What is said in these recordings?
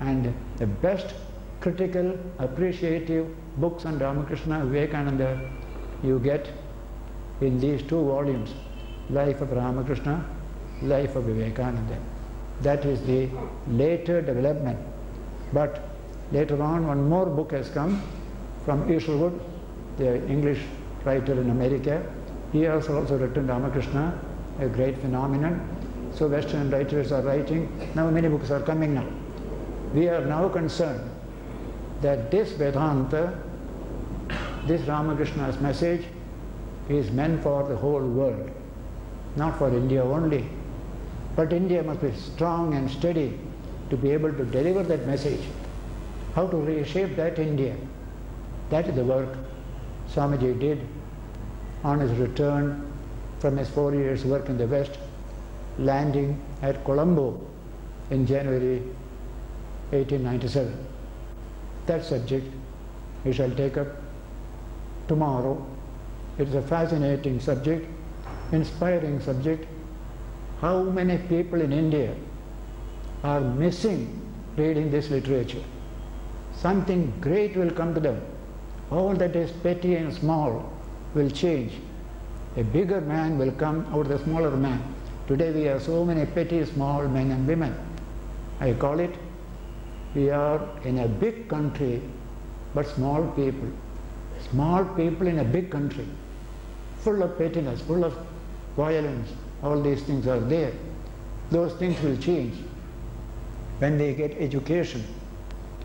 And the best critical, appreciative books on Ramakrishna Vivekananda you get in these two volumes, Life of Ramakrishna, Life of Vivekananda. That is the later development. But later on, one more book has come from Isherwood, the English writer in America. He has also written Ramakrishna, a great phenomenon. So Western writers are writing. Now many books are coming now. We are now concerned that this Vedanta, this Ramakrishna's message, is meant for the whole world, not for India only. But India must be strong and steady to be able to deliver that message. How to reshape that India? That is the work Swamiji did on his return from his 4 years' work in the West, landing at Colombo in January 1897. That subject we shall take up tomorrow. It is a fascinating subject, inspiring subject. How many people in India are missing reading this literature? Something great will come to them. All that is petty and small will change. A bigger man will come out of the smaller man. Today we have so many petty, small men and women. I call it, we are in a big country, but small people. Small people in a big country, full of pettiness, full of violence. All these things are there. Those things will change when they get education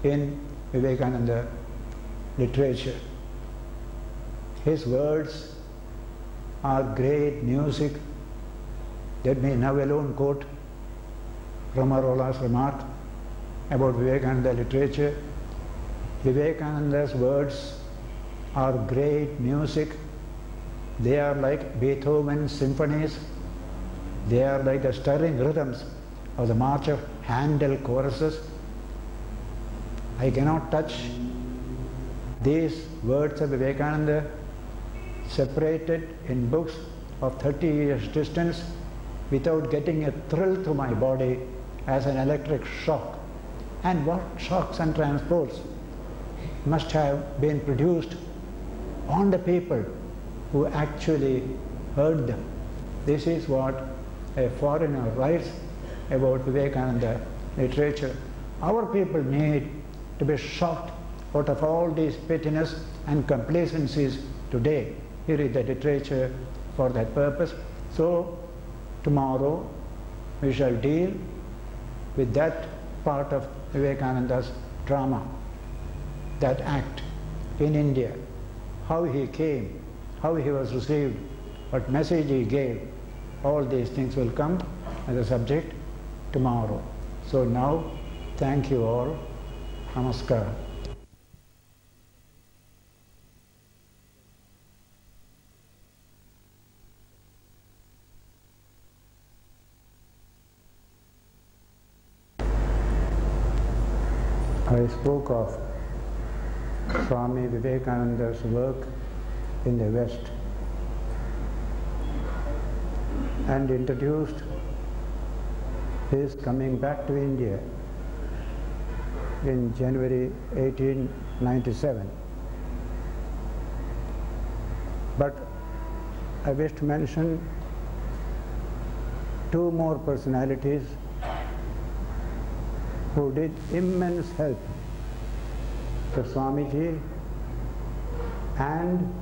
in Vivekananda literature. His words are great music. Let me now alone quote Ramarola's remark about Vivekananda literature. Vivekananda's words are great music. They are like Beethoven's symphonies. They are like the stirring rhythms of the march of Handel choruses. I cannot touch these words of Vivekananda separated in books of 30 years distance without getting a thrill to my body as an electric shock. And what shocks and transports must have been produced on the people who actually heard them. This is what a foreigner writes about Vivekananda literature. Our people need to be shocked out of all these pettiness and complacencies today. Here is the literature for that purpose. So tomorrow we shall deal with that part of Vivekananda's drama, that act in India, how he came, how he was received, what message he gave. All these things will come as a subject tomorrow. So now, thank you all. Namaskar. I spoke of Swami Vivekananda's work in the West and introduced his coming back to India in January 1897. But I wish to mention two more personalities who did immense help to Swamiji and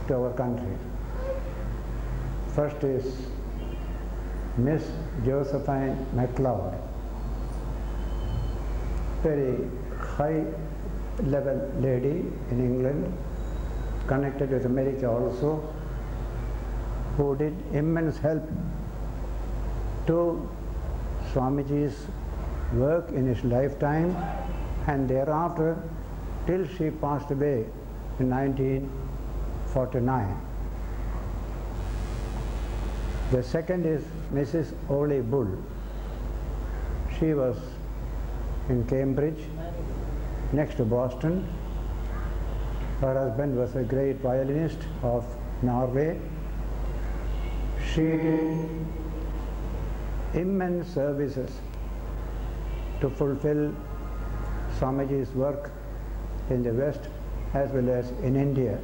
to our country. First is Miss Josephine MacLeod, very high-level lady in England, connected with America also, who did immense help to Swamiji's work in his lifetime and thereafter till she passed away in 1949. The second is Mrs. Ole Bull. She was in Cambridge, next to Boston. Her husband was a great violinist of Norway. She did immense services to fulfill Swamiji's work in the West as well as in India.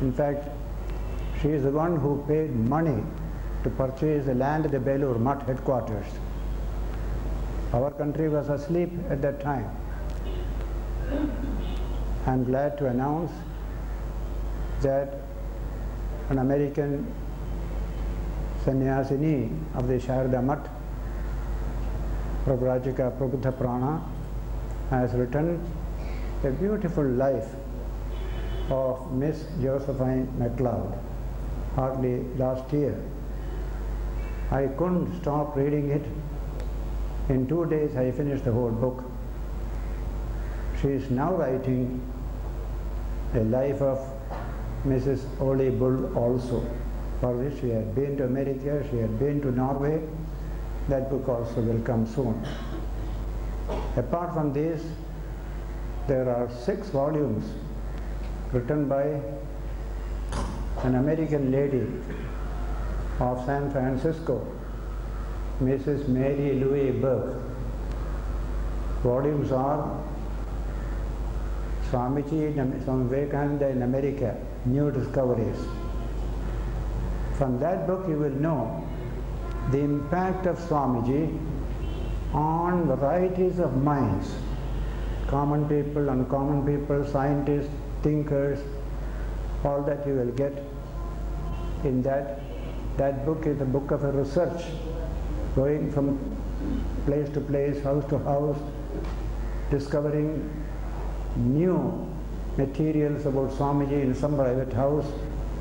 In fact, she is the one who paid money to purchase the land at the Belur Mutt headquarters. Our country was asleep at that time. I am glad to announce that an American sannyasini of the Sharda Mutt, Prabhrajika Prabhuddha Prana, has written a beautiful life of Miss Josephine MacLeod, hardly last year. I couldn't stop reading it. In 2 days I finished the whole book. She is now writing a life of Mrs. Ole Bull also, for which she had been to America, she had been to Norway. That book also will come soon. Apart from this, there are 6 volumes written by an American lady of San Francisco, Mrs. Mary Louise Burke. Volumes are Swamiji, Swami Vivekananda in America, New Discoveries. From that book you will know the impact of Swamiji on varieties of minds, common people, uncommon people, scientists, thinkers, all that you will get in that. That book is a book of a research, going from place to place, house to house, discovering new materials about Swamiji in some private house,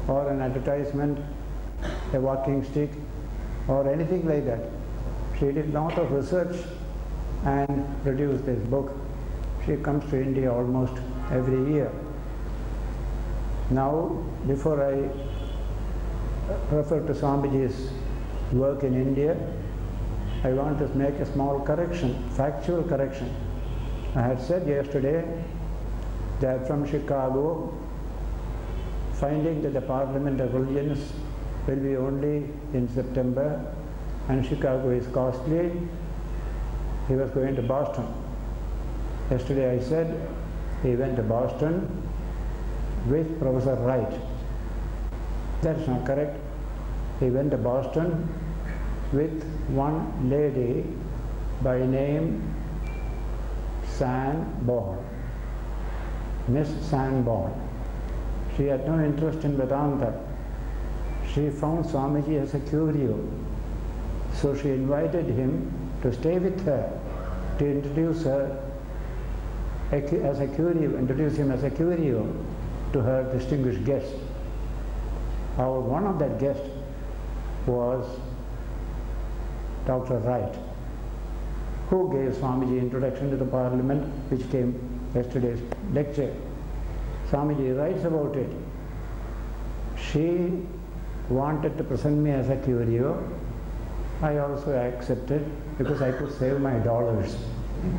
or an advertisement, a walking stick, or anything like that. She did a lot of research and produced this book. She comes to India almost every year. Now, before I refer to Swamiji's work in India, I want to make a small correction, factual correction. I had said yesterday that from Chicago, finding that the Parliament of Religions will be only in September and Chicago is costly, he was going to Boston. Yesterday I said he went to Boston with Professor Wright. That's not correct. He went to Boston with one lady by name Sanborn, Miss Sanborn. She had no interest in Vedanta. She found Swamiji as a curio. So she invited him to stay with her, to introduce her as a curio, introduce him as a curio to her distinguished guests. One of that guests was Dr. Wright, who gave Swamiji introduction to the Parliament, which came yesterday's lecture. Swamiji writes about it. She wanted to present me as a curio. I also accepted because I could save my dollars.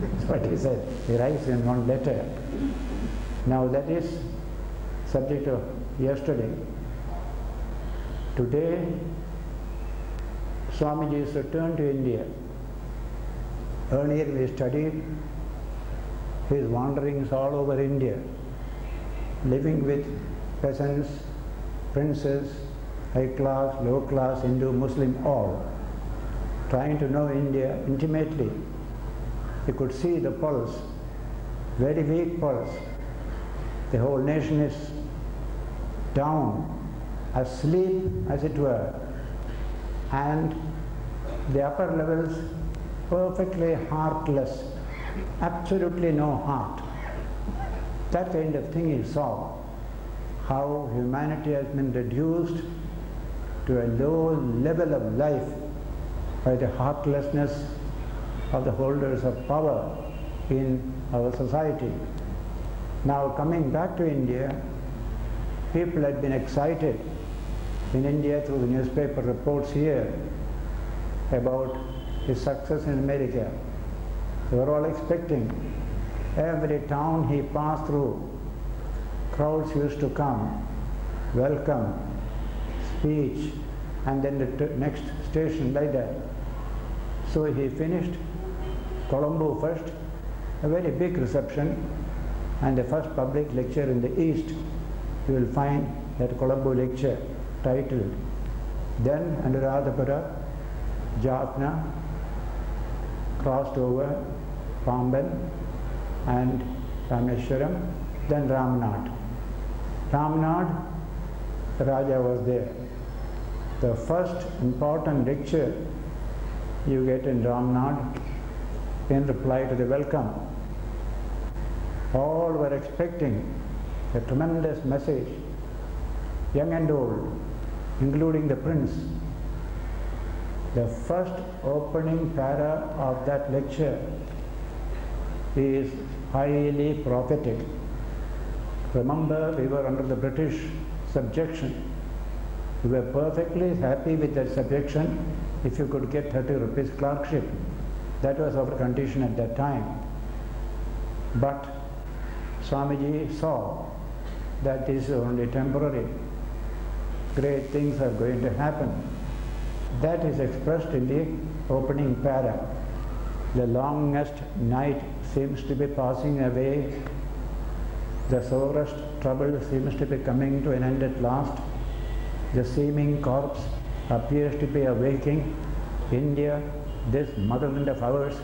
That's what he said. He writes in one letter. Now that is subject of yesterday. Today, Swamiji is returned to India. Earlier we studied his wanderings all over India, living with peasants, princes, high class, low class, Hindu, Muslim, all, trying to know India intimately. He could see the pulse, very weak pulse. The whole nation is down, asleep as it were, and the upper levels perfectly heartless, absolutely no heart. That kind of thing he saw, how humanity has been reduced to a low level of life by the heartlessness of the holders of power in our society. Now coming back to India, people had been excited in India through the newspaper reports here about his success in America. They were all expecting. Every town he passed through, crowds used to come, welcome, speech, and then the next station like that. So he finished Colombo first, a very big reception, and the first public lecture in the East, you will find that Colombo lecture titled, then Anuradhapura, Jaffna, crossed over Pamban and Rameshwaram, then Ramnad. Ramnad, the Raja was there. The first important lecture you get in Ramnad in reply to the welcome. All were expecting a tremendous message, young and old, including the prince. The first opening para of that lecture is highly prophetic. Remember, we were under the British subjection. We were perfectly happy with that subjection if you could get 30 rupees clerkship. That was our condition at that time. But Swamiji saw that this is only temporary. Great things are going to happen. That is expressed in the opening para. The longest night seems to be passing away. The sorest trouble seems to be coming to an end at last. The seeming corpse appears to be awaking India, this motherland of ours,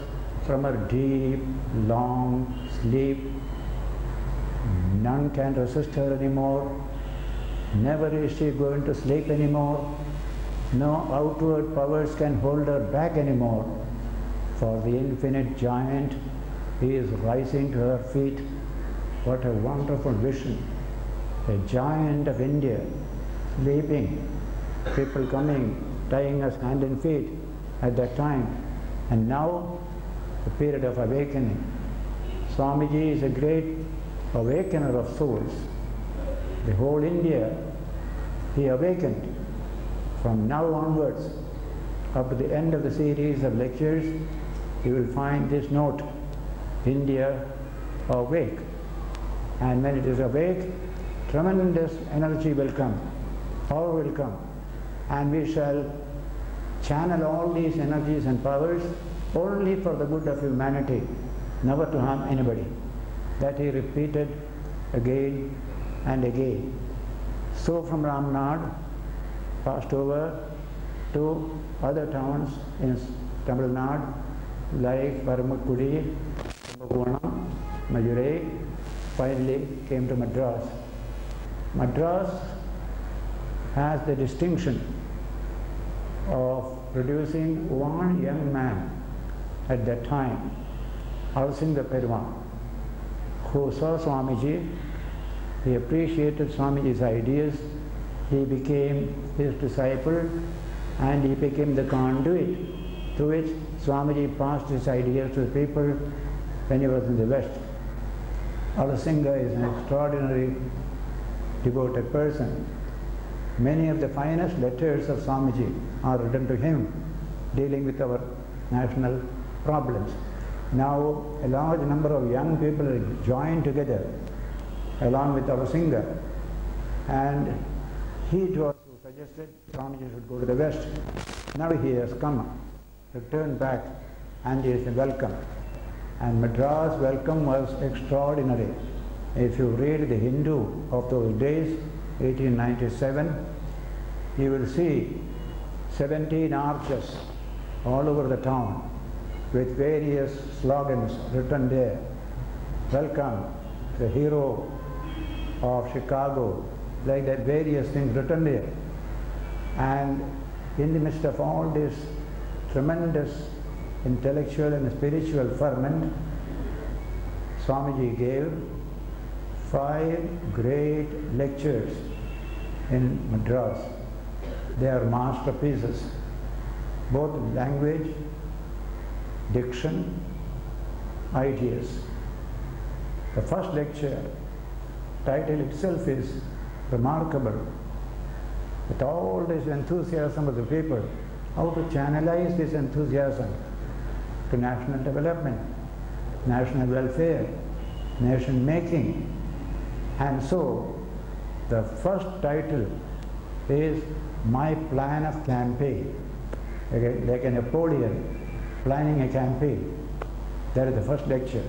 from her deep, long sleep. None can resist her anymore. Never is she going to sleep anymore. No outward powers can hold her back anymore. For the infinite giant is rising to her feet. What a wonderful vision. A giant of India, sleeping, people coming, tying us hand and feet at that time. And now, the period of awakening. Swamiji is a great awakener of souls. The whole India, he awakened. From now onwards, up to the end of the series of lectures, you will find this note, India awake. And when it is awake, tremendous energy will come, power will come, and we shall channel all these energies and powers only for the good of humanity, never to harm anybody. That he repeated again and again. So from Ramnad, passed over to other towns in Tamil Nadu like Paramakudi, Kumbakonam, Madurai, finally came to Madras. Madras has the distinction of producing one young man at that time, Alasinga Perumal, who saw Swamiji, he appreciated Swamiji's ideas, he became his disciple, and he became the conduit through which Swamiji passed his ideas to the people when he was in the West. Alasinga is an extraordinary devoted person. Many of the finest letters of Swamiji are written to him, dealing with our national problems. Now a large number of young people are joined together along with Alasinga, and he was who suggested Swamiji should go to the West. Now he has come, returned back, and he is welcome. And Madras welcome was extraordinary. If you read the Hindu of those days, 1897, you will see 17 arches all over the town with various slogans written there. Welcome, the hero of Chicago, like that, various things written there. And in the midst of all this tremendous intellectual and spiritual ferment, Swamiji gave 5 great lectures in Madras. They are masterpieces, both in language, diction, ideas. The first lecture, title itself is remarkable. With all this enthusiasm of the people, how to channelize this enthusiasm to national development, national welfare, nation making. And so, the first title is My Plan of Campaign. Like a Napoleon planning a campaign. That is the first lecture.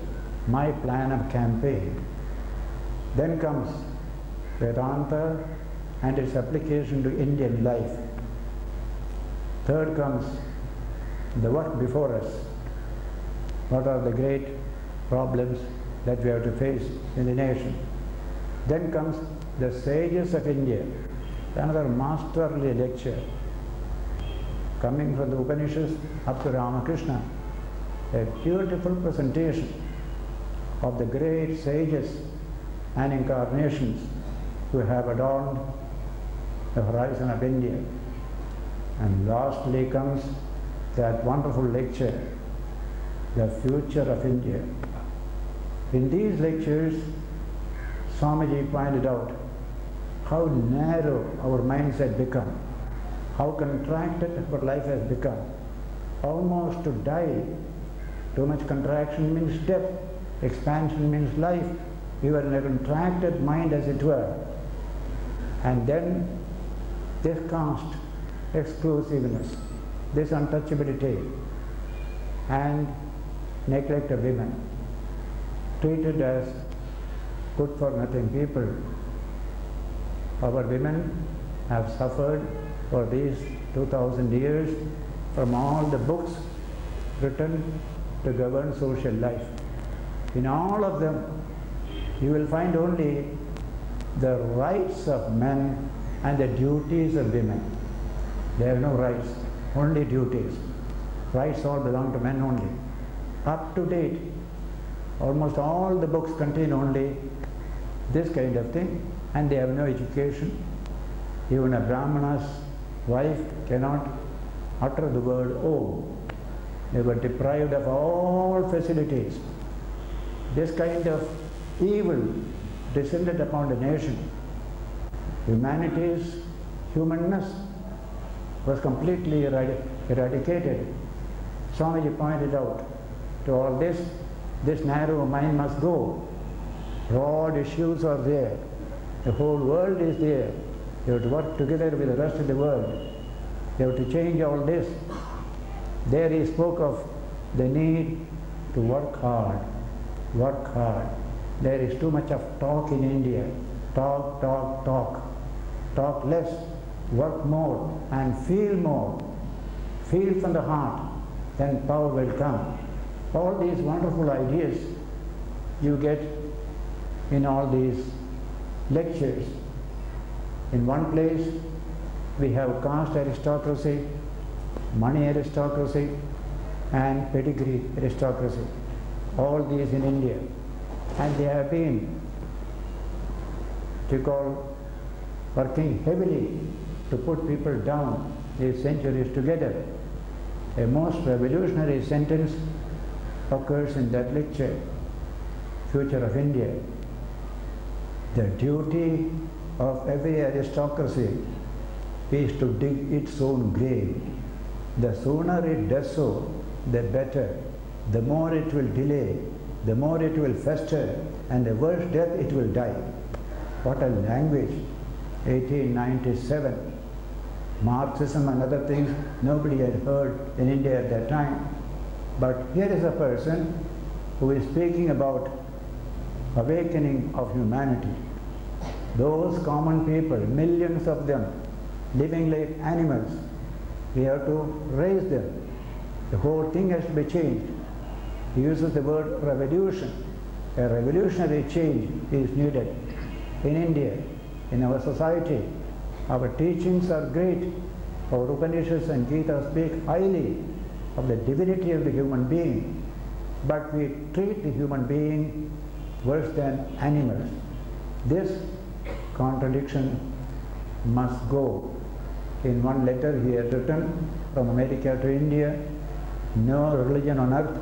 my plan of campaign. Then comes Vedanta and its application to Indian life. Third comes the work before us. What are the great problems that we have to face in the nation? Then comes the sages of India, another masterly lecture, coming from the Upanishads up to Ramakrishna, a beautiful presentation of the great sages and incarnations who have adorned the horizon of India. And lastly comes that wonderful lecture, the future of India. In these lectures, Swamiji pointed out how narrow our minds had become, how contracted our life has become. Almost to die. Too much contraction means death, expansion means life. We were in a contracted mind, as it were. And then this caste exclusiveness, this untouchability, and neglect of women, treated as good-for-nothing people. Our women have suffered for these 2000 years from all the books written to govern social life. In all of them, you will find only the rights of men and the duties of women. There are no rights, only duties. Rights all belong to men only. Up to date, almost all the books contain only this kind of thing, and they have no education. Even a Brahmana's wife cannot utter the word Om. They were deprived of all facilities. This kind of evil descended upon the nation. Humanity's humanness was completely eradicated. Swamiji pointed out to all this, this narrow mind must go. Broad issues are there. The whole world is there. You have to work together with the rest of the world. You have to change all this. There he spoke of the need to work hard. Work hard. There is too much of talk in India. Talk, talk, talk. Talk less, work more, and feel more. Feel from the heart, then power will come. All these wonderful ideas you get in all these lectures. In one place, we have caste aristocracy, money aristocracy, and pedigree aristocracy. All these in India. And they have been, working heavily to put people down these centuries together. A most revolutionary sentence occurs in that lecture, Future of India. The duty of every aristocracy is to dig its own grave. The sooner it does so, the better. The more it will delay, the more it will fester, and the worse death it will die. What a language! 1897. Marxism and other things nobody had heard in India at that time. But here is a person who is speaking about awakening of humanity. Those common people, millions of them, living like animals, we have to raise them. The whole thing has to be changed. He uses the word revolution. A revolutionary change is needed in India, in our society. Our teachings are great. Our Upanishads and Gita speak highly of the divinity of the human being, but we treat the human being worse than animals. This contradiction must go. In one letter he had written from America to India, no religion on earth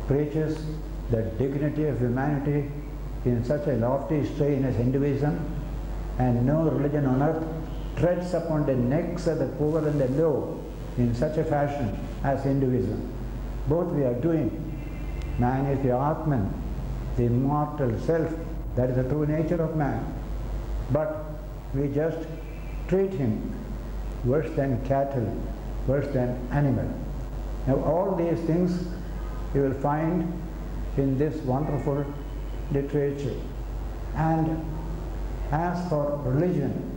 preaches the dignity of humanity in such a lofty strain as Hinduism, and no religion on earth treads upon the necks of the poor and the low in such a fashion as Hinduism. Both we are doing. Man is the Atman, the immortal self. That is the true nature of man. But we just treat him worse than cattle, worse than animal. Now all these things you will find in this wonderful literature. And as for religion,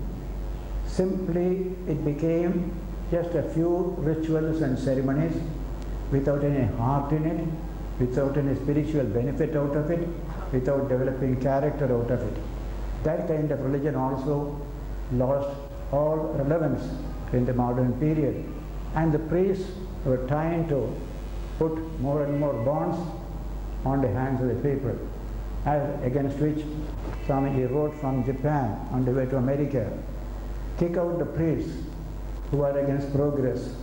simply it became just a few rituals and ceremonies without any heart in it, without any spiritual benefit out of it, without developing character out of it. That kind of religion also lost all relevance in the modern period. And the priests were trying to put more and more bonds on the hands of the people, against which Swamiji wrote from Japan on the way to America. Kick out the priests who are against progress.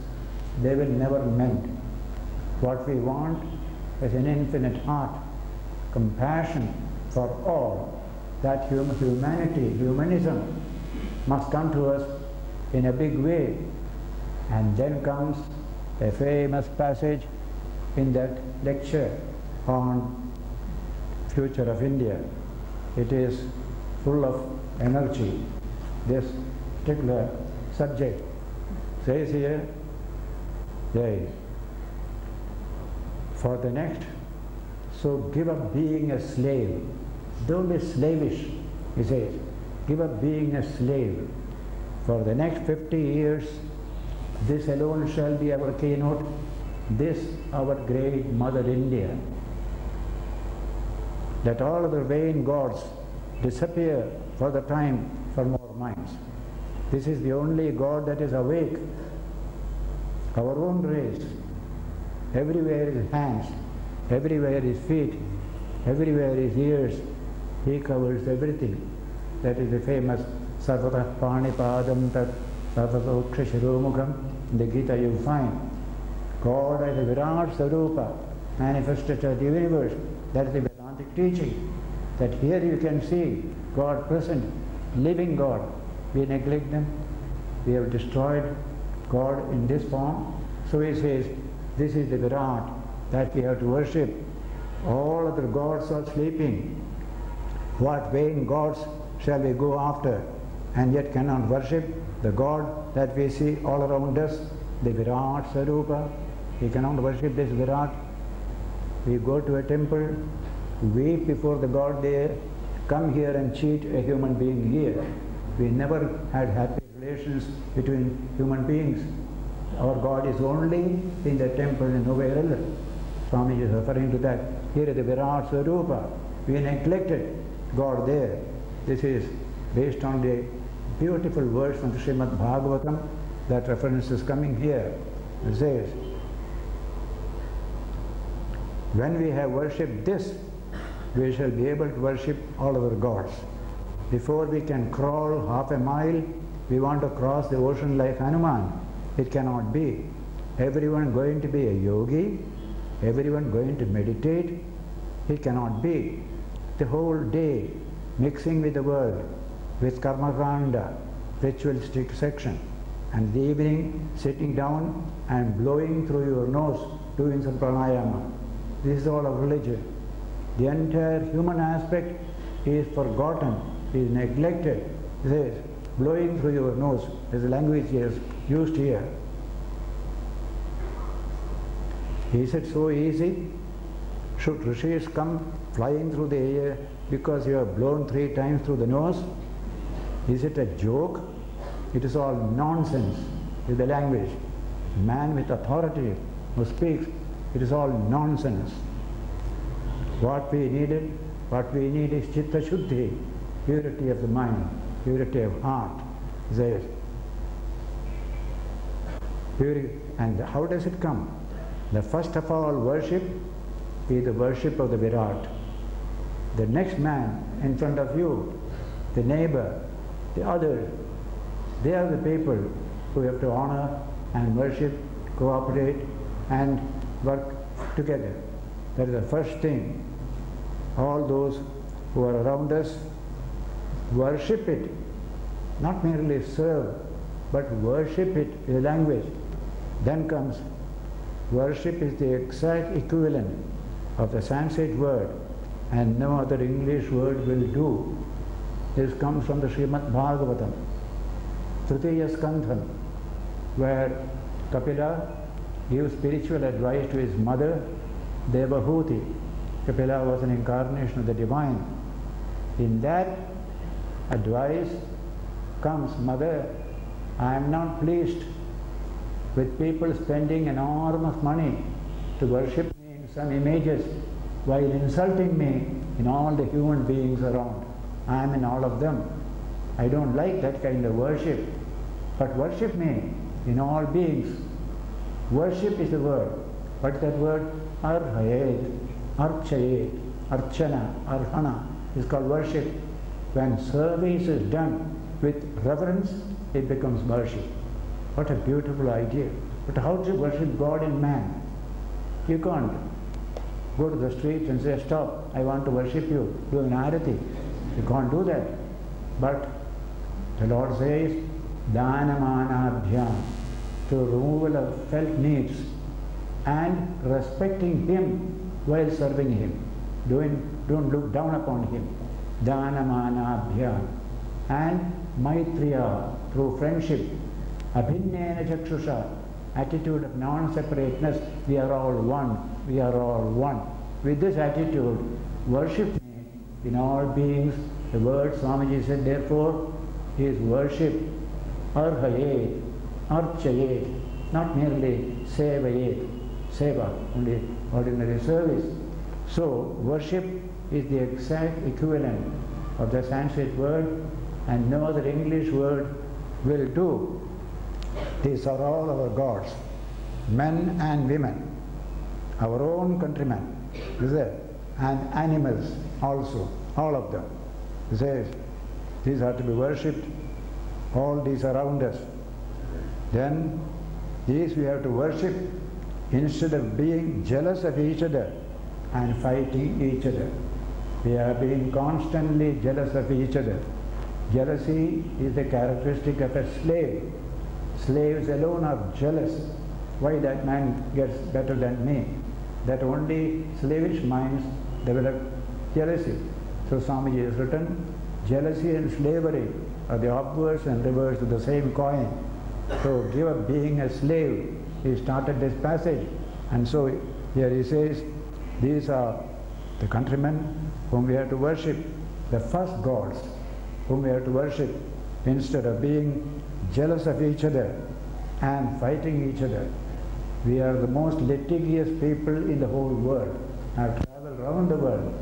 They will never mend. What we want is an infinite heart, compassion for all. That humanity, humanism must come to us in a big way. And then comes a famous passage in that lecture on future of India. It is full of energy. This particular subject says here, for the next, so give up being a slave. Don't be slavish, he says. Give up being a slave. For the next 50 years, this alone shall be our keynote, this our great Mother India. Let all other vain gods disappear for the time from our minds. This is the only God that is awake. Our own race. Everywhere is hands, everywhere is feet, everywhere is ears. He covers everything. That is the famous Sarvatah Panipadam Tat Sarvatoksha Shiromukam. In the Gita you find God as a Virat Sarupa, manifested to the universe. That is the Vedantic teaching. That here you can see God present, living God. We neglect them. We have destroyed God in this form. So he says, this is the Virat that we have to worship. All other gods are sleeping. What vain gods shall we go after and yet cannot worship? The God that we see all around us, the Virat Sarupa. We cannot worship this Virat. We go to a temple, weep before the God there, come here and cheat a human being here. We never had happy relations between human beings. Our God is only in the temple and nowhere else. Swami is referring to that. Here is the Virat Swarupa. We neglected God there. This is based on the beautiful words from the Srimad Bhagavatam. That reference is coming here. It says, when we have worshipped this, we shall be able to worship all our gods. Before we can crawl half a mile, we want to cross the ocean like Hanuman. It cannot be. Everyone going to be a yogi, everyone going to meditate, it cannot be. The whole day mixing with the world, with karmakanda, ritualistic section, and the evening sitting down and blowing through your nose, doing some pranayama. This is all of religion. The entire human aspect is forgotten, is neglected. It says, blowing through your nose, is the language is used here. Is it so easy? Should rishis come flying through the air because you have blown 3 times through the nose? Is it a joke? It is all nonsense with the language. Man with authority who speaks, it is all nonsense. What we need is chitta shuddhi, purity of the mind, purity of heart. There. And how does it come? The first of all worship is the worship of the Virat. The next man in front of you, the neighbor, the other, they are the people who have to honor and worship, cooperate and work together. That is the first thing. All those who are around us, worship it. Not merely serve, but worship it in language. Then comes worship is the exact equivalent of the Sanskrit word, and no other English word will do. This comes from the Srimad Bhagavatam, Tritiya Skandham, where Kapila gives spiritual advice to his mother, Devahuti, Kapila was an incarnation of the divine. In that advice comes, Mother, I am not pleased with people spending enormous money to worship me in some images while insulting me in all the human beings around. I am in all of them. I don't like that kind of worship. But worship me in all beings. Worship is the word. What is that word? Arhayet, Archayet, Archana, Arhana is called worship. When service is done with reverence, it becomes worship. What a beautiful idea. But how to worship God in man? You can't go to the streets and say, stop, I want to worship you, do an arati. You can't do that. But the Lord says, Dhanamanabhyam, to removal of felt needs and respecting Him while serving Him. Don't look down upon Him. Dhanamanabhyam. And Maitriya, through friendship. Abhinnena chakshusha, attitude of non-separateness, we are all one, we are all one. With this attitude, worship me in all beings. The word Swamiji said, therefore, is worship, arhayet, archayet, not merely sevayet, seva, only ordinary service. So, worship is the exact equivalent of the Sanskrit word, and no other English word will do. These are all our gods, men and women, our own countrymen, and animals also, all of them. He says, these are to be worshipped, all these around us. Then, these we have to worship instead of being jealous of each other and fighting each other. We are being constantly jealous of each other. Jealousy is the characteristic of a slave. Slaves alone are jealous. Why that man gets better than me? That only slavish minds develop jealousy. So Swamiji has written, jealousy and slavery are the obverse and reverse of the same coin. So give up being a slave. He started this passage. And so here he says, these are the countrymen whom we have to worship, the first gods whom we have to worship instead of being jealous of each other and fighting each other. We are the most litigious people in the whole world. I have traveled around the world.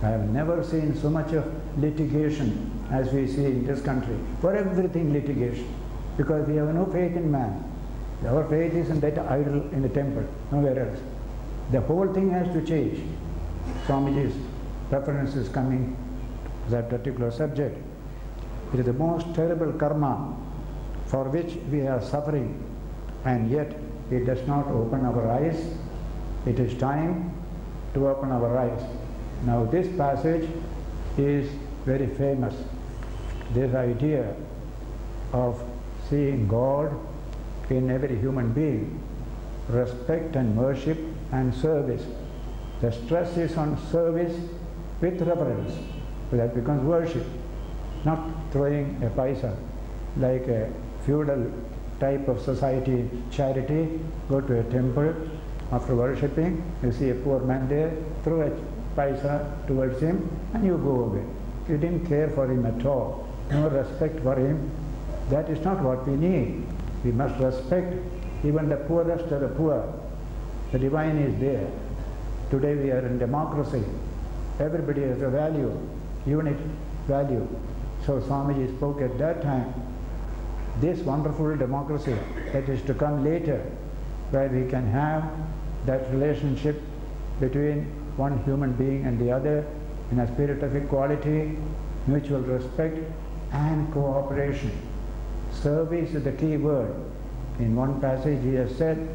I have never seen so much of litigation as we see in this country. For everything litigation. Because we have no faith in man. Our faith is in that idol in the temple, nowhere else. The whole thing has to change. Swamiji's reference is coming to that particular subject. It is the most terrible karma for which we are suffering, and yet it does not open our eyes. It is time to open our eyes. Now this passage is very famous. This idea of seeing God in every human being, respect and worship and service. The stress is on service with reverence. So that becomes worship, not throwing a paisa like a feudal type of society charity. Go to a temple, after worshipping, you see a poor man there, throw a paisa towards him and you go away. You didn't care for him at all, no respect for him. That is not what we need. We must respect even the poorest of the poor. The divine is there. Today we are in democracy. Everybody has a value, unit value. So Swamiji spoke at that time. This wonderful democracy that is to come later, where we can have that relationship between one human being and the other in a spirit of equality, mutual respect and cooperation. Service is the key word. In one passage he has said,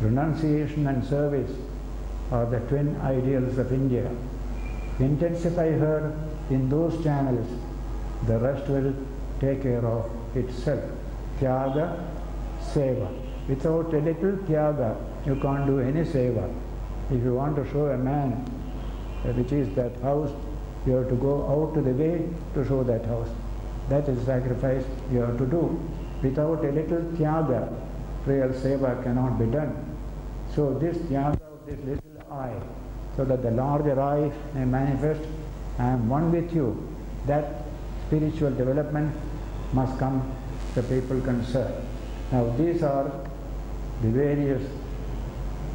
renunciation and service are the twin ideals of India. Intensify her in those channels, the rest will take care of itself. Tyaga, seva. Without a little tyaga, you can't do any seva. If you want to show a man which is that house, you have to go out to the way to show that house. That is sacrifice you have to do. Without a little tyaga, real seva cannot be done. So this tyaga of this little I so that the larger I may manifest. I am one with you. That spiritual development must come to the people concerned. Now these are the various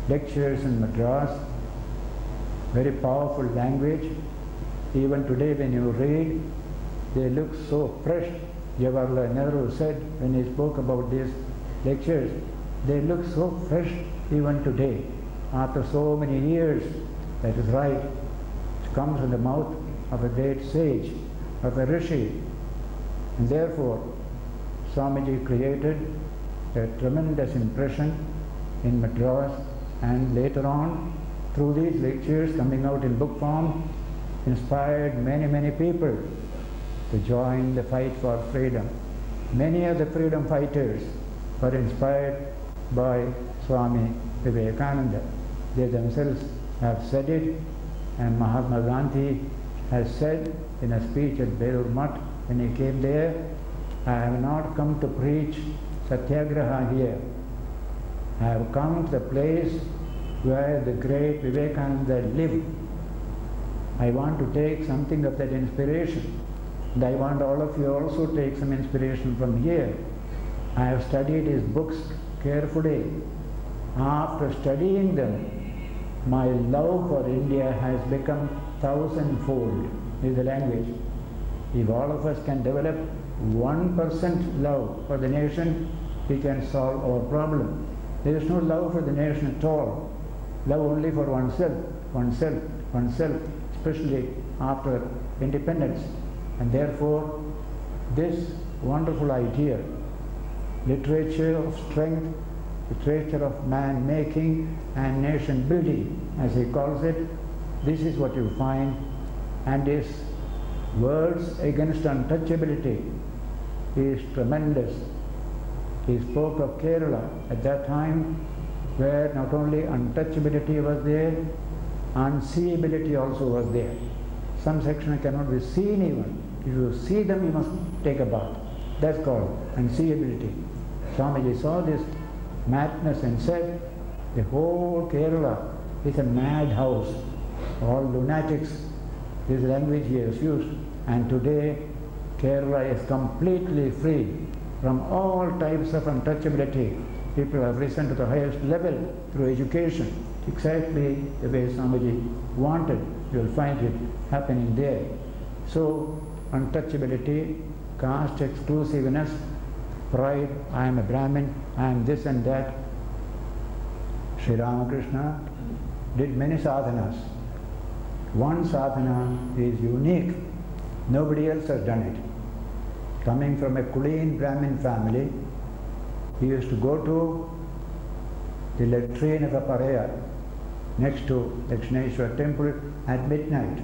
lectures in Madras, very powerful language. Even today when you read, they look so fresh. Jawaharlal Nehru said when he spoke about these lectures, they look so fresh even today. After so many years, that is right. It comes from the mouth of a great sage, of a rishi. And therefore, Swamiji created a tremendous impression in Madras, and later on, through these lectures coming out in book form, inspired many people to join the fight for freedom. Many of the freedom fighters were inspired by Swami Vivekananda. They themselves have said it, and Mahatma Gandhi has said in a speech at Belur Math when he came there, I have not come to preach Satyagraha here. I have come to the place where the great Vivekananda lived. I want to take something of that inspiration, and I want all of you also to take some inspiration from here. I have studied his books carefully. After studying them, my love for India has become thousandfold, is the language. If all of us can develop 1% love for the nation, we can solve our problem. There is no love for the nation at all. Love only for oneself, especially after independence. And therefore, this wonderful idea, literature of strength, literature of man-making and nation-building, as he calls it, this is what you find. And his words against untouchability is tremendous. He spoke of Kerala at that time, where not only untouchability was there, unseeability also was there. Some sections cannot be seen even. If you see them, you must take a bath. That's called unseeability. Swamiji saw this madness and said, the whole Kerala is a madhouse, all lunatics. This language he has used. And today, Kerala is completely free from all types of untouchability. People have risen to the highest level through education, exactly the way Swamiji wanted. You will find it happening there. So, untouchability, caste exclusiveness, pride, I am a Brahmin, I am this and that. Sri Ramakrishna did many sadhanas. One sadhana is unique. Nobody else has done it. Coming from a clean Brahmin family, he used to go to the latrine of a paraya next to Dakshineshwar temple at midnight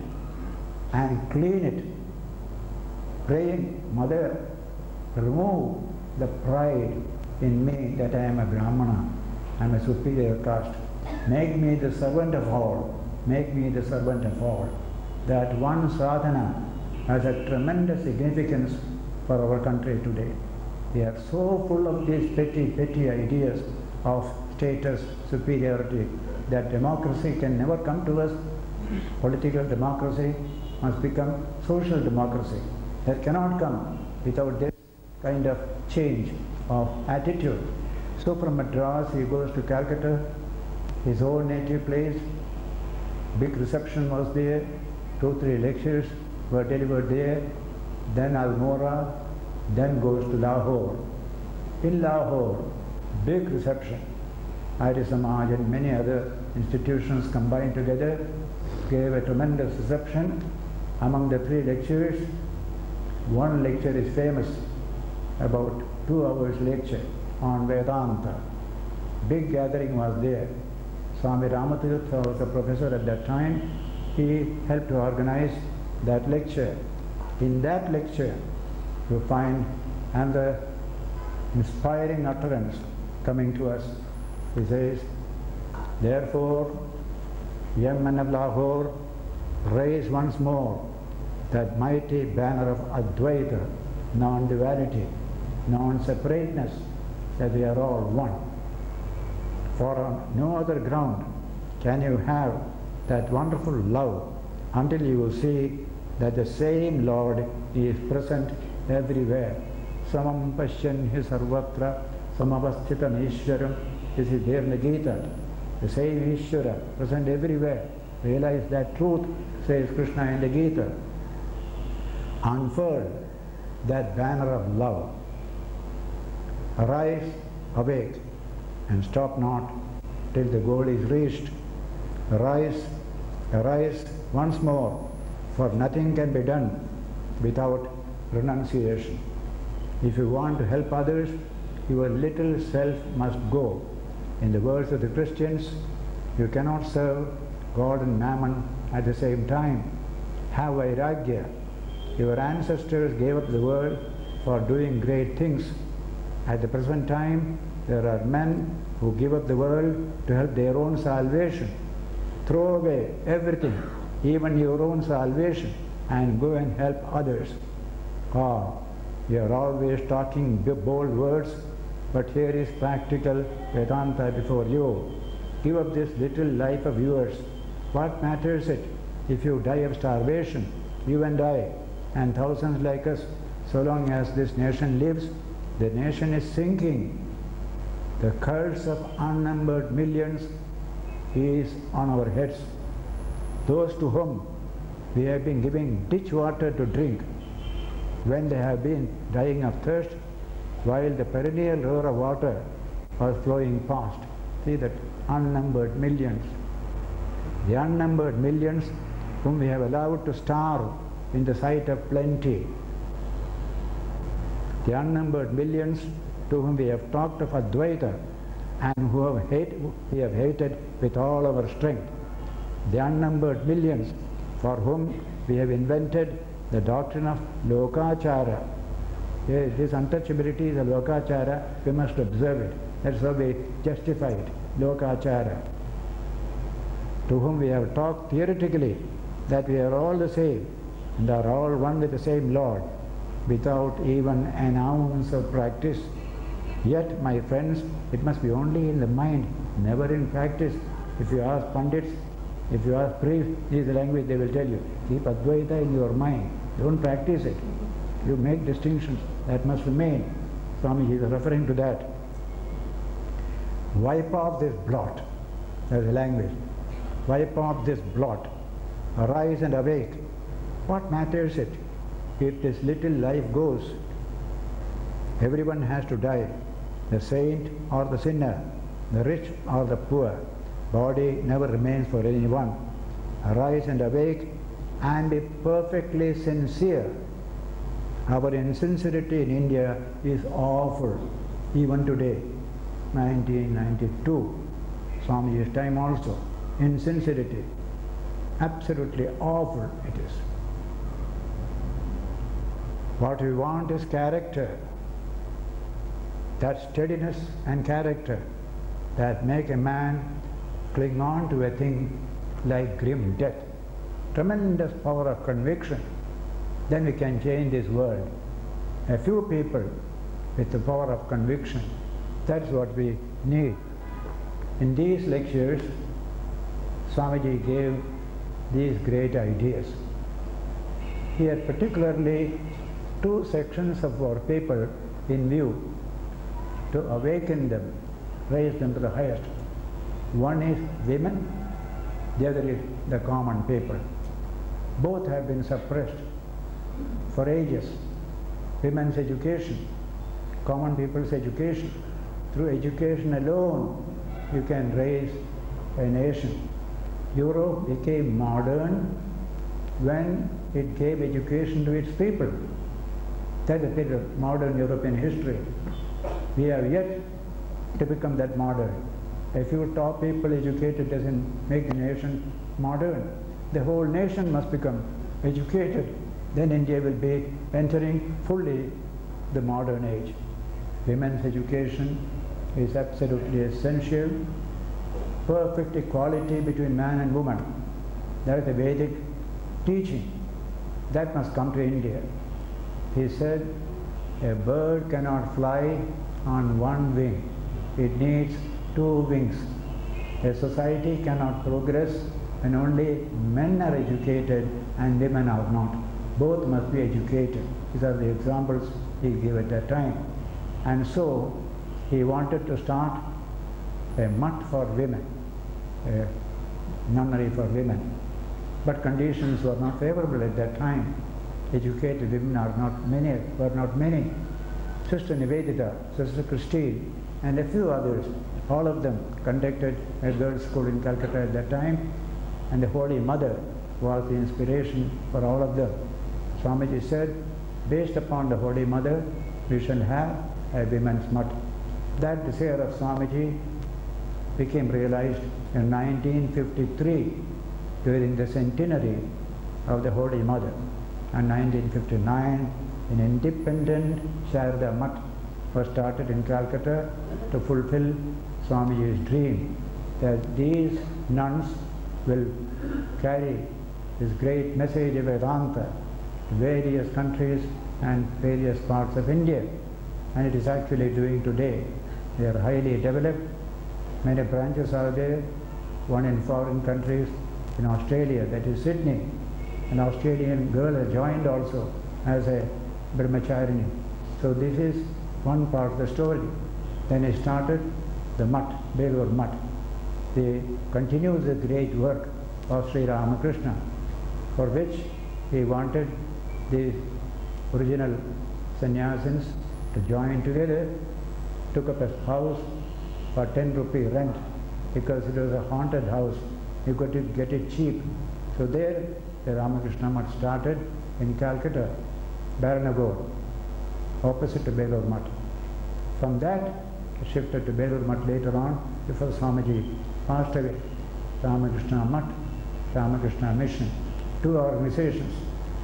and clean it, praying, Mother, remove the pride in me that I am a Brahmana, I am a superior caste. Make me the servant of all. Make me the servant of all. That one sadhana has a tremendous significance for our country today. We are so full of these petty ideas of status, superiority, that democracy can never come to us. Political democracy must become social democracy. That cannot come without this kind of change of attitude. So from Madras he goes to Calcutta, his own native place. Big reception was there, 2-3 lectures were delivered there, then Almora, then goes to Lahore. In Lahore, big reception. Arya Samaj and many other institutions combined together gave a tremendous reception. Among the 3 lectures, one lecture is famous, about 2 hours lecture on Vedanta. Big gathering was there. Swami Ranganathananda was a professor at that time. He helped to organize that lecture. In that lecture, you find another inspiring utterance coming to us. He says, therefore, young men of Lahore, raise once more that mighty banner of Advaita, non-duality, non-separateness, that we are all one. For on no other ground can you have that wonderful love, until you will see that the same Lord is present everywhere. Samam Pashyan hi sarvatra samavasthitam Ishwaram. This is there in the Gita. The same Ishvara present everywhere. Realize that truth, says Krishna in the Gita. Unfurl that banner of love. Arise, awake, and stop not till the goal is reached. Arise, arise once more, for nothing can be done without renunciation. If you want to help others, your little self must go. In the words of the Christians, you cannot serve God and Mammon at the same time. Have vairagya. Your ancestors gave up the world for doing great things. At the present time, there are men who give up the world to help their own salvation. Throw away everything, even your own salvation, and go and help others. You are always talking bold words, but here is practical Vedanta before you. Give up this little life of yours. What matters it if you die of starvation, you and I, and thousands like us? So long as this nation lives, the nation is sinking. The curse of unnumbered millions is on our heads. Those to whom we have been giving ditch water to drink, when they have been dying of thirst, while the perennial river of water was flowing past. See that unnumbered millions. The unnumbered millions whom we have allowed to starve in the sight of plenty. The unnumbered millions to whom we have talked of Advaita and who we have hated with all our strength. The unnumbered millions for whom we have invented the doctrine of Lokachara. This untouchability is a Lokachara, we must observe it. That's how we justify it, Lokachara. To whom we have talked theoretically that we are all the same and are all one with the same Lord, without even an ounce of practice. Yet, my friends, it must be only in the mind, never in practice. If you ask Pandits, if you ask priests, this is the language they will tell you. Keep Advaita in your mind. Don't practice it. You make distinctions. That must remain. Swamiji is referring to that. Wipe off this blot. That's the language. Wipe off this blot. Arise and awake. What matters it if this little life goes? Everyone has to die. The saint or the sinner, the rich or the poor. Body never remains for anyone. Arise and awake and be perfectly sincere. Our insincerity in India is awful, even today, 1992, Swamiji's time also. Insincerity, absolutely awful it is. What we want is character, that steadiness and character that make a man cling on to a thing like grim death. Tremendous power of conviction. Then we can change this world. A few people with the power of conviction, that's what we need. In these lectures, Swamiji gave these great ideas. He had particularly two sections of our people in view to awaken them, raise them to the highest. One is women, the other is the common people. Both have been suppressed for ages. Women's education, common people's education. Through education alone, you can raise a nation. Europe became modern when it gave education to its people. That is a bit of modern European history. We have yet to become that modern. A few top people educated doesn't make the nation modern. The whole nation must become educated. Then India will be entering fully the modern age. Women's education is absolutely essential. Perfect equality between man and woman. That is the Vedic teaching. That must come to India. He said, a bird cannot fly on one wing. It needs two wings. A society cannot progress when only men are educated and women are not. Both must be educated. These are the examples he gave at that time. And so he wanted to start a mutt for women, a nunnery for women. But conditions were not favorable at that time. Educated women were not many. Sister Nivedita, Sister Christine, and a few others, all of them conducted a girls' school in Calcutta at that time, and the Holy Mother was the inspiration for all of them. Swamiji said, based upon the Holy Mother, we shall have a women's mutt. That desire of Swamiji became realized in 1953 during the centenary of the Holy Mother. And 1959, an independent Sharda mutt was started in Calcutta to fulfill Swamiji's dream that these nuns will carry this great message of Vedanta to various countries and various parts of India. And it is actually doing today. They are highly developed. Many branches are there, one in foreign countries, in Australia, that is Sydney. An Australian girl has joined also as a brahmacharini. So this is one part of the story. Then he started the mutt, Belur mutt. They continue the great work of Sri Ramakrishna, for which he wanted the original sannyasins to join together, took up a house for 10 rupee rent because it was a haunted house. You could get it cheap. So there the Ramakrishna mutt started in Calcutta, Baranagore, opposite to Belur mutt. From that, it shifted to Belur mutt later on, before Swamiji passed away. Ramakrishna mutt, Ramakrishna mission, two organizations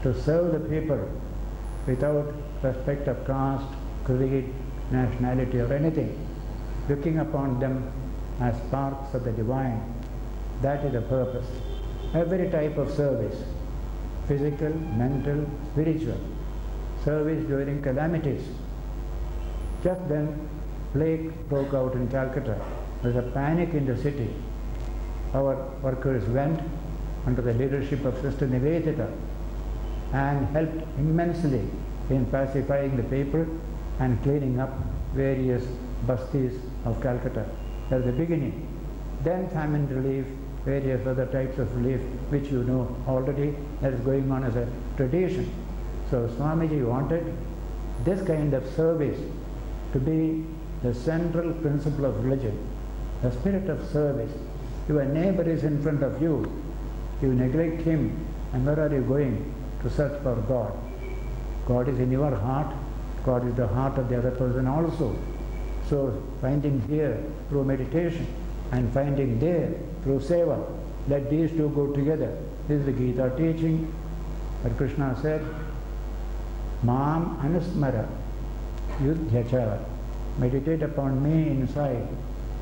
to serve the people without respect of caste, creed, nationality or anything, looking upon them as sparks of the divine. That is the purpose. Every type of service, physical, mental, spiritual, service during calamities. Just then, plague broke out in Calcutta. There was a panic in the city. Our workers went under the leadership of Sister Nivedita and helped immensely in pacifying the people and cleaning up various bastis of Calcutta. That was the beginning. Then famine relief, various other types of relief, which you know already, that is going on as a tradition. So Swamiji wanted this kind of service to be the central principle of religion, the spirit of service. Your neighbor is in front of you, you neglect him, and where are you going? To search for God. God is in your heart, God is the heart of the other person also. So finding here through meditation and finding there through seva, let these two go together. This is the Gita teaching. But Krishna said, Mam anusmara yudhyacha. Meditate upon me inside.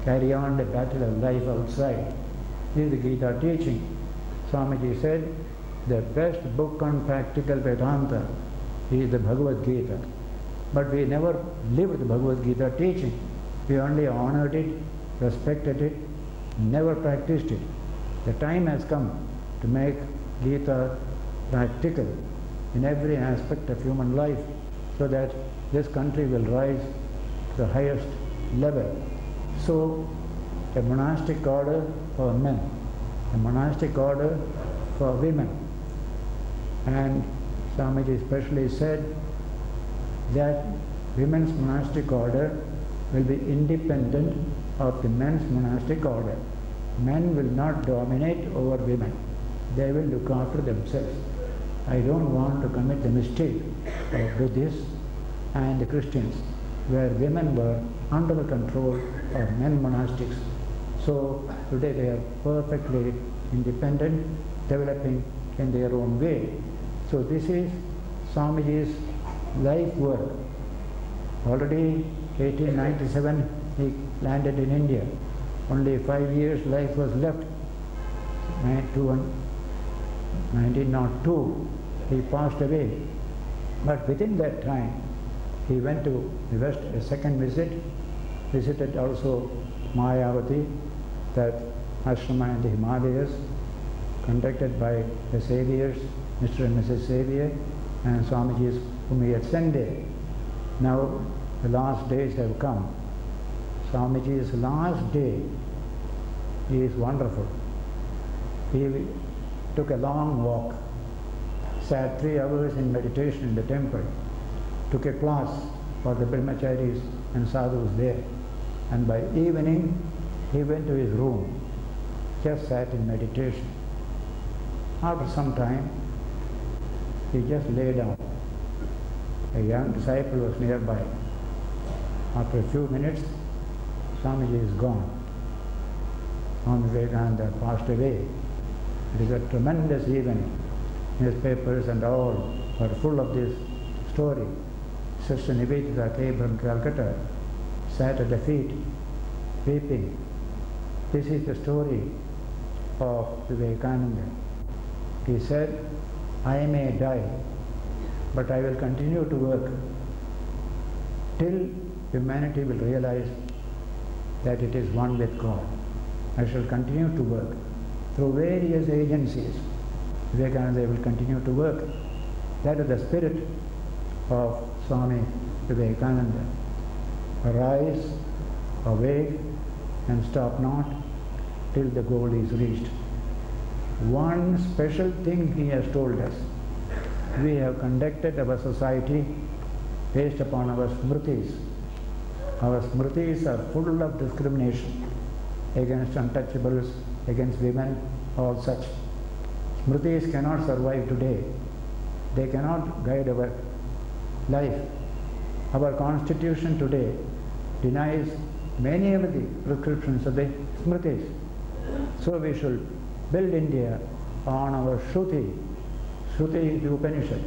Carry on the battle of life outside. This is the Gita teaching. Swamiji said, the best book on practical Vedanta is the Bhagavad Gita. But we never lived the Bhagavad Gita teaching. We only honored it, respected it, never practiced it. The time has come to make Gita practical in every aspect of human life, so that this country will rise to the highest level. So, a monastic order for men, a monastic order for women. And Swamiji especially said that women's monastic order will be independent of the men's monastic order. Men will not dominate over women. They will look after themselves. I don't want to commit the mistake of Buddhists and the Christians, where women were under the control of men monastics. So today they are perfectly independent, developing in their own way. So this is Swamiji's life work. Already 1897 he landed in India. Only 5 years life was left. 1902 he passed away. But within that time he went to the West a second visit, visited also Mayavati, that ashrama in the Himalayas, conducted by the Saviors, Mr. and Mrs. Savior, and Swamiji's whom he had sent there. Now the last days have come. Swamiji's last day is wonderful. He took a long walk, sat 3 hours in meditation in the temple, took a class for the brahmacharis and sadhus there, and by evening he went to his room, just sat in meditation. After some time, he just lay down. A young disciple was nearby. After a few minutes, Swamiji is gone. Swami Vivekananda passed away. It is a tremendous event. Newspapers and all are full of this story. Sister Nivedita came from Calcutta, sat at the feet, weeping. This is the story of Vivekananda. He said, I may die, but I will continue to work till humanity will realize that it is one with God. I shall continue to work through various agencies. Vivekananda will continue to work. That is the spirit of Swami Vivekananda. Arise, awake, and stop not till the goal is reached. One special thing he has told us. We have conducted our society based upon our smritis. Our smritis are full of discrimination against untouchables, against women, all such. Smritis cannot survive today. They cannot guide our life. Our constitution today denies many of the prescriptions of the smritis. So we should build India on our Shruti. Shruti is the Upanishad,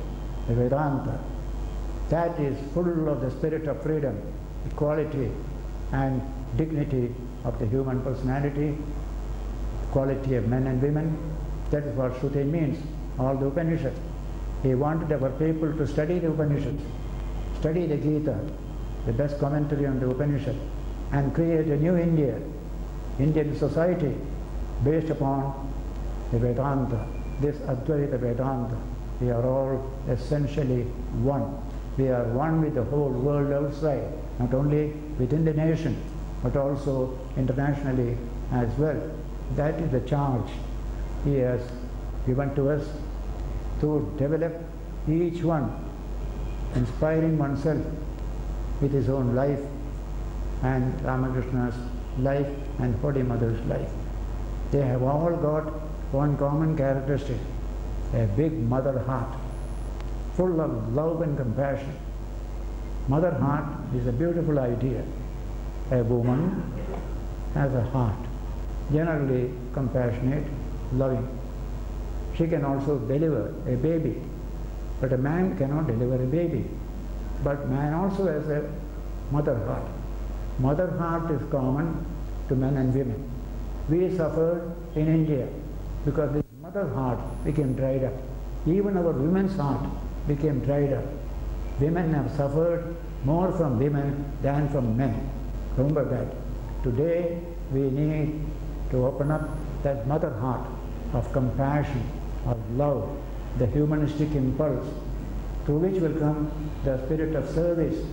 the Vedanta. That is full of the spirit of freedom, equality and dignity of the human personality, equality of men and women. That is what Shruti means, all the Upanishad. He wanted our people to study the Upanishads, study the Gita, the best commentary on the Upanishad, and create a new India, Indian society based upon the Vedanta, this Advaita Vedanta. We are all essentially one. We are one with the whole world outside, not only within the nation, but also internationally as well. That is the charge he has given to us, to develop each one, inspiring oneself with his own life and Ramakrishna's life and Holy Mother's life. They have all got one common characteristic, a big mother heart, full of love and compassion. Mother heart is a beautiful idea. A woman has a heart, generally compassionate, loving. She can also deliver a baby, but a man cannot deliver a baby. But man also has a mother heart. Mother heart is common to men and women. We suffered in India because this mother heart became dried up. Even our women's heart became dried up. Women have suffered more from women than from men. Remember that. Today we need to open up that mother heart of compassion, of love, the humanistic impulse, through which will come the spirit of service,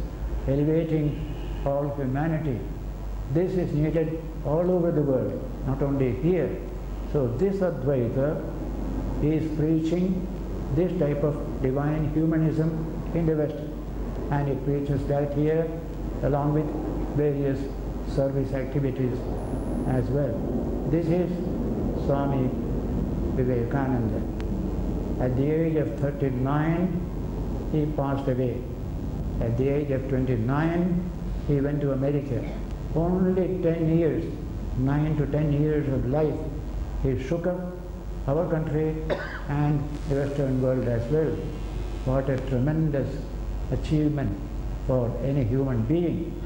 elevating all humanity. This is needed all over the world, not only here. So this Advaita is preaching this type of divine humanism in the West, and it preaches that here along with various service activities as well. This is Swami Vivekananda. At the age of 39, he passed away. At the age of 29, he went to America. Only 10 years, 9 to 10 years of life, he shook up our country and the Western world as well. What a tremendous achievement for any human being.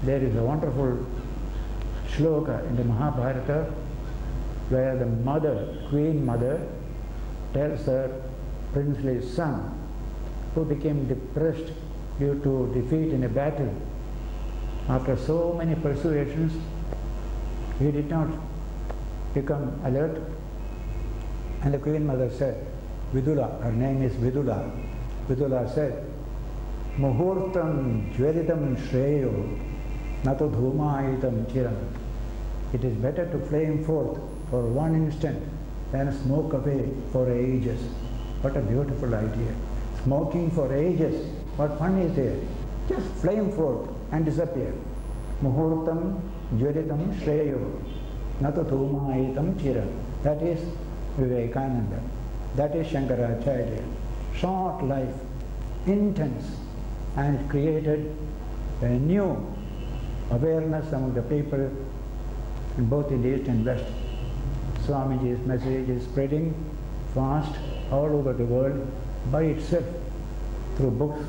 There is a wonderful shloka in the Mahabharata where the mother, Queen Mother, tells her princely son, who became depressed due to defeat in a battle. After so many persuasions, he did not become alert. And the Queen Mother said, Vidula, her name is Vidula. Vidula said, Muhurtam jveritam shreyo nato dhumaitam chiram. It is better to flame forth for one instant than smoke away for ages. What a beautiful idea. Smoking for ages, what fun is there? Just flame forth and disappear. Muhurtam jveritam shreyo nato dhumaitam chiram. That is Vivekananda. That is Shankaracharya. Short life, intense, and it created a new awareness among the people in both in East and West. Swamiji's message is spreading fast all over the world by itself, through books,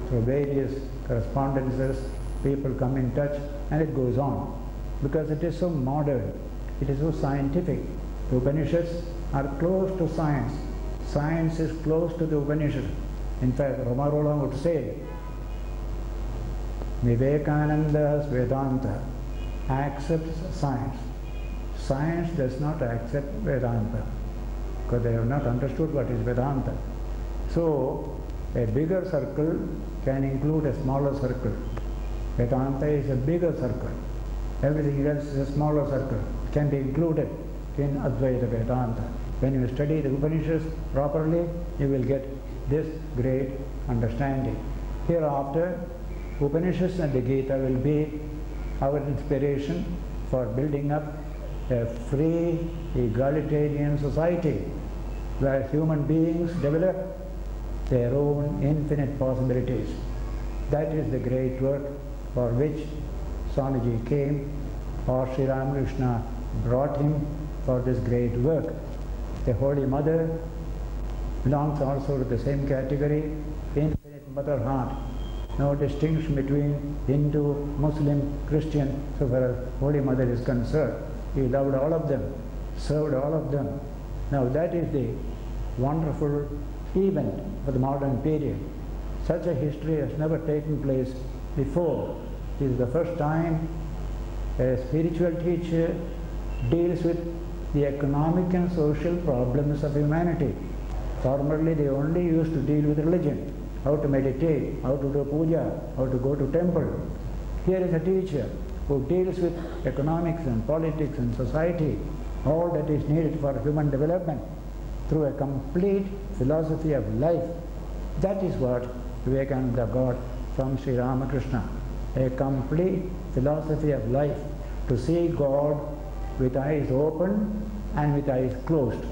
through various correspondences. People come in touch, and it goes on because it is so modern, it is so scientific. The Upanishads are close to science. Science is close to the Upanishads. In fact, Romarola would say, Vivekananda's Vedanta accepts science. Science does not accept Vedanta because they have not understood what is Vedanta. So, a bigger circle can include a smaller circle. Vedanta is a bigger circle. Everything else is a smaller circle. It can be included in Advaita Vedanta. When you study the Upanishads properly, you will get this great understanding. Hereafter, Upanishads and the Gita will be our inspiration for building up a free, egalitarian society where human beings develop their own infinite possibilities. That is the great work for which Swamiji came, or Sri Ramakrishna brought him for this great work. The Holy Mother belongs also to the same category, infinite mother heart. No distinction between Hindu, Muslim, Christian, so far as Holy Mother is concerned. He loved all of them, served all of them. Now that is the wonderful event for the modern period. Such a history has never taken place before. This is the first time a spiritual teacher deals with the economic and social problems of humanity. Formerly they only used to deal with religion, how to meditate, how to do puja, how to go to temple. Here is a teacher who deals with economics and politics and society, all that is needed for human development through a complete philosophy of life. That is what Vivekananda got from Sri Ramakrishna, a complete philosophy of life, to see God with eyes open and with eyes closed.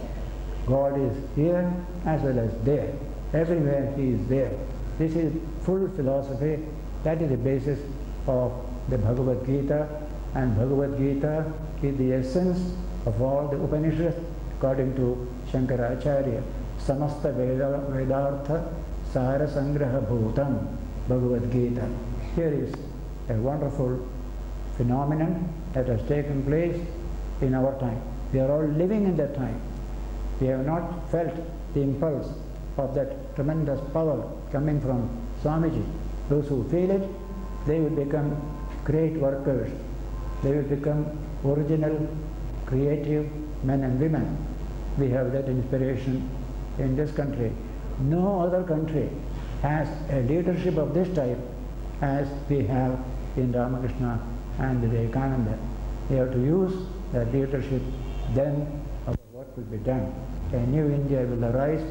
God is here as well as there. Everywhere He is there. This is full philosophy. That is the basis of the Bhagavad Gita, and Bhagavad Gita is the essence of all the Upanishads according to Shankaracharya. Samasta Vedartha Sara Sangraha Bhutam, Bhagavad Gita. Here is a wonderful phenomenon that has taken place in our time. We are all living in that time. We have not felt the impulse of that tremendous power coming from Swamiji. Those who feel it, they will become great workers. They will become original, creative men and women. We have that inspiration in this country. No other country has a leadership of this type as we have in Ramakrishna and Vivekananda. We have to use that leadership, then our work will be done. A new India will arise,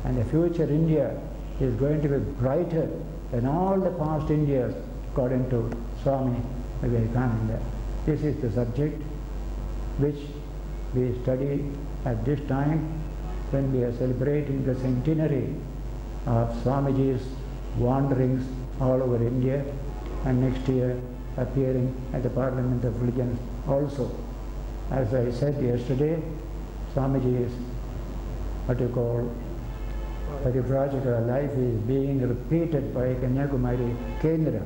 and the future India is going to be brighter than all the past Indias according to Swami Vivekananda. This is the subject which we study at this time when we are celebrating the centenary of Swamiji's wanderings all over India, and next year appearing at the Parliament of Religions also. As I said yesterday, Swamiji is what you call Parivrajaka life is being repeated by Kanyakumari Kendra.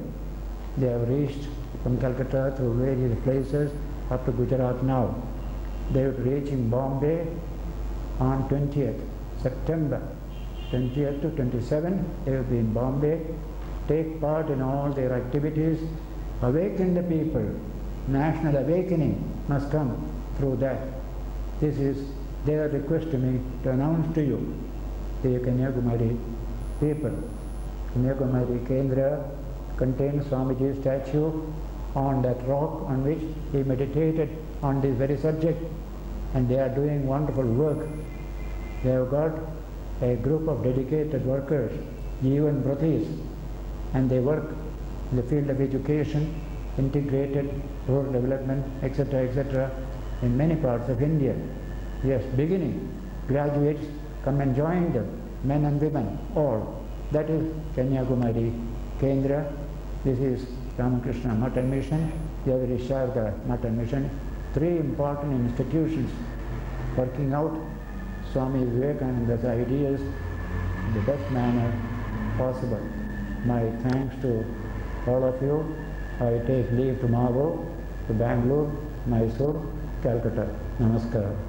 They have reached from Calcutta through various places up to Gujarat now. They will reach in Bombay on 20th September. 20th to 27th they will be in Bombay, take part in all their activities, awaken the people. National awakening must come through that. This is they have requested me to announce to you the Kanyakumari people. Kanyakumari Kendra contains Swamiji's statue on that rock on which he meditated on this very subject, and they are doing wonderful work. They have got a group of dedicated workers, Jeevan Bratis, and they work in the field of education, integrated rural development, etc., in many parts of India. Yes, beginning, graduates come and join them, men and women, all. That is Kanyakumari Kendra. This is Ramakrishna Mata Mission, the other is Sharda Mata Mission. Three important institutions working out Swami Vivekananda's ideas in the best manner possible. My thanks to all of you. I take leave tomorrow to Bangalore, Mysore, Calcutta. Namaskar.